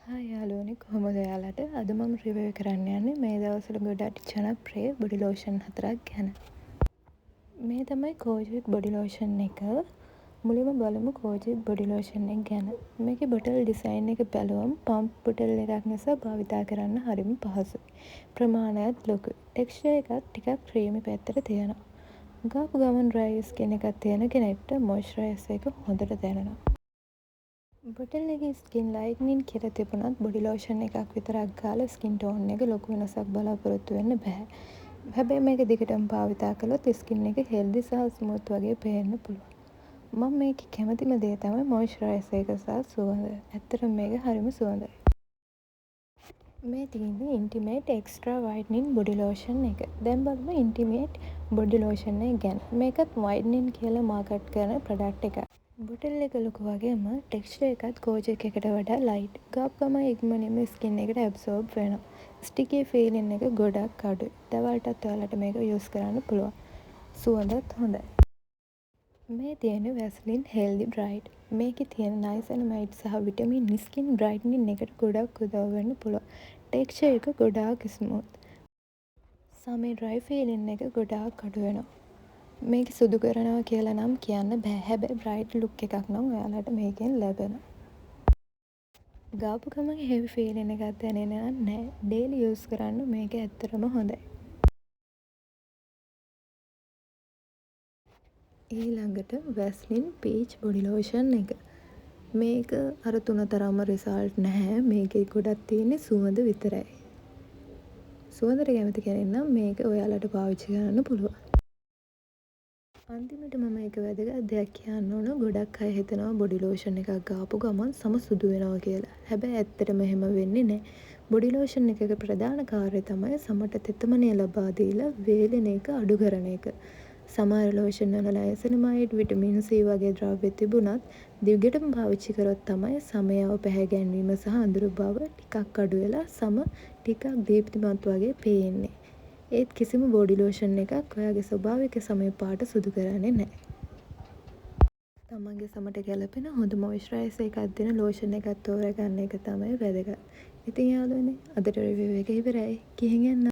Hi යාළුවනේ කොහොමද ඔයාලට? අද මම රිවිව් කරන්න යන්නේ මේ දවස්වල ගොඩක් ජනප්‍රිය බොඩි ලෝෂන් 4ක් ගැන. මේ තමයි කෝජික් බොඩි ලෝෂන් එක. මුලින්ම බලමු කෝජික් බොඩි ලෝෂන් එක ගැන. මේකේ බොටල් ඩිසයින් එක බැලුවම පම්ප් බොටල් එකක් නිසා භාවිතා කරන්න හරිම පහසුයි. ප්‍රමාණයත් ලොකුයි. ටෙක්ස්චර් එකත් ටිකක් ක්‍රීමි පැත්තට තියෙනවා. ගාපු ගමන් ඩ්‍රයි ස්කින් එකක් තියෙන කෙනෙක්ට මොයිස්චරයිසර් එක හොඳට දැනෙනවා. බොටල් එකේ ස්කින් ලයිට්නින් කියලා තිබුණත් බොඩි ලෝෂන් එකක් විතරක් ගාලා ස්කින් ටෝන් එක ලොකු වෙනසක් බලාපොරොත්තු වෙන්න බෑ. හැබැයි මේක දිගටම භාවිතා කළොත් ස්කින් එක හෙල්දි සහ ස්මූත් වගේ පේන්න පුළුවන්. මම මේකේ කැමතිම දේ තමයි මොයිස්චරයිසර් එක සහ සුවඳ. ඇත්තටම මේක හරිම සුවඳයි. මේ තියෙන්නේ intimate extra whitening body lotion එක. දැන් බලමු ඉන්ටිමේට් බොඩි ලෝෂන් එක ගැන. මේකත් වයිට්නින් කියලා මාකට් කරන ප්‍රොඩක්ට් එකක්. බොටල් එක ලොකු වගේම ටෙක්ස්චර් එකත් කෝජෙක් එකට වඩා ලයිට්. ගාපු ගමන් ඉක්මනින්ම ස්කින් එකට ඇබ්සෝබ් වෙනවා. ස්ටිකි ෆීලින් එක ගොඩක් අඩුයි. දවල්ටත් ඔයාලට මේක යූස් කරන්න පුළුවන්. සුවඳත් හොඳයි. මේ තියෙන වැස්ලින් හෙල්දි බ්‍රයිට්. මේකේ තියෙන නයිසනමයිඩ් සහ විටමින් ස්කින් බ්‍රයිට්නින් එකට ගොඩක් උදව් වෙන්න පුළුවන්. ටෙක්ස්චර් එක ගොඩාක් ස්මූත්. සමේ ඩ්‍රයි ෆීලින් එක ගොඩාක් අඩු වෙනවා. මේක සුදු කරනවා කියලා නම් කියන්න බෑ. හැබැයි බ්‍රයිට් ලුක් එකක් නම් ඔයාලට මේකෙන් ලැබෙනවා. ගාපු ගමන් හෙවි ෆීලින් එකක් දැනෙන්නේ නැහැ. ඩේලි යූස් කරන්න මේක ඇත්තටම හොඳයි. ඊළඟට වැස්ලින් පීච් බොඩි ලෝෂන් එක. මේක අර තුන තරම්ම රිසල්ට් නැහැ. මේකේ ගොඩක් තියෙන්නේ සුවඳ විතරයි. සුවඳට කැමති කෙනෙක් නම් මේක ඔයාලට පාවිච්චි කරන්න පුළුවන්. අන්තිමට මම එක වැදගත් දෙයක් කියන්න ඕන. ගොඩක් අය හිතනවා බොඩි ලෝෂන් එකක් ගාපු ගමන් සම සුදු වෙනවා කියලා. හැබැයි ඇත්තටම එහෙම වෙන්නේ නැහැ. බොඩි ලෝෂන් එකක ප්‍රධාන කාර්යය තමයි සමට තෙතමනය ලබා දීලා වේලෙන එක අඩු කරන එක. සමහර ලෝෂන් වල නයසනමයිඩ්, විටමින් C වගේ ද්‍රව්‍ය තිබුණත් දිගටම පාවිච්චි කරොත් තමයි සමයව පැහැ ගැන්වීම සහ අඳුරු බව ටිකක් අඩු වෙලා සම ටිකක් දීප්තිමත් වගේ පේන්නේ. ඒත් කිසිම බොඩි ලෝෂන් එකක් ඔයාගේ ස්වභාවික සමේ පාට සුදු කරන්නේ නැහැ. තමන්ගේ සමට ගැලපෙන හොඳ මොයිස්චරයිසර් එකක් දෙන ලෝෂන් එකක් තෝරගන්න එක තමයි වැදගත්. ඉතින් යාළුවනේ අදට රිවිව් එක ඉවරයි. ගිහින් යන්න.